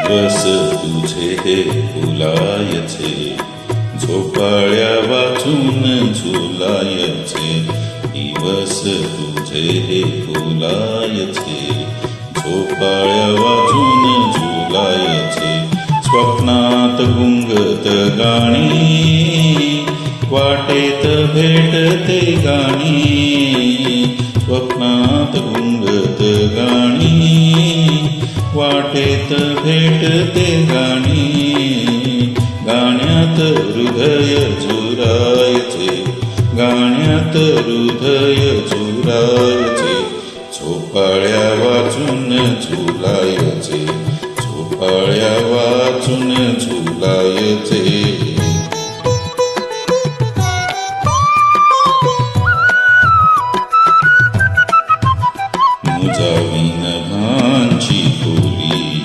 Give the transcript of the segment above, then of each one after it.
दिवस तुझे हे फुलायचे, झोपाळ्या वाचून झुलायचे. दिवस तुझे हे फुलायचे, झोपाळ्या वाचून झुलायचे. स्वप्नात गुंगत गाणी, वाटेत भेटते गाणी. स्वप्नात गुंगत गाणी, वाटेत भेटते गाणी. गाण्यात हृदय झुरायचे, गाण्यात हृदय झुरायचे. झोपाळ्या वाचून झुलायचे, झोपाळ्या वाचून झुलायचे. मुजावीन भांची बोली,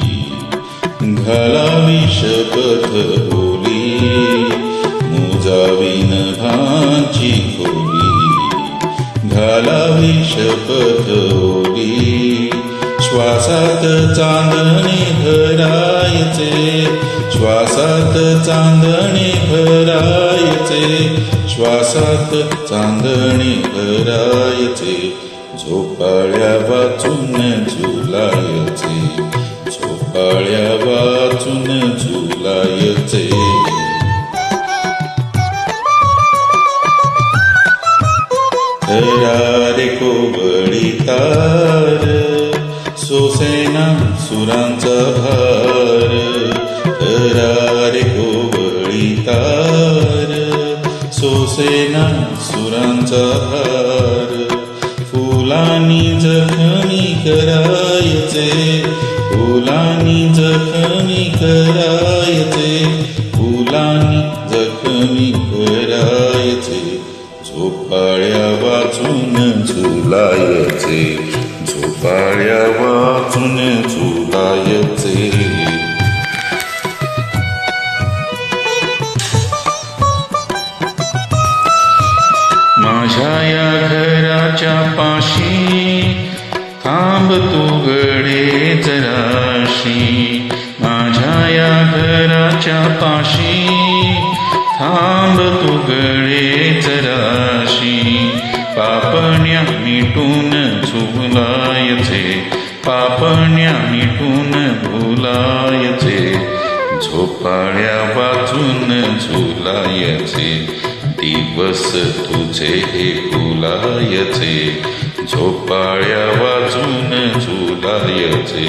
घालावी शपथ बोली. मुजावीन भांची बोली, घालावी शपथ बोली. श्वासात चांदणे भरायचे, श्वासात चांदणे भरायचे. श्वासात चांदणे भरायचे. झोपाळ्या वाचून झुलायचे, झोपाळ्या वाचून झुलायचे. रे कोवळी तार, सोसेना सुरांचा भार. रे कोवळी तार, सोसेना सुरांचा भार. फुलांनी जखमी करायचे, फुलांनी जखमी करायचे. फुलांनी जखमी करायचे. झोपाळ्या वाचून झुलायचे, झोपाळ्या वाचून झुलायचे. माझ्या या घराच्या पाशी थांब तू गडे जराशी. माझ्या या घराच्या पाशी थांब तू गडे जराशी. पापण्या मिटून झुलायचे, पापण्या मिटून भुलायचे. झोपाळ्या वाचून झुलायचे, दिवस तुझे हे फुलायचे. झोपाळ्या वाचून झुलायचे.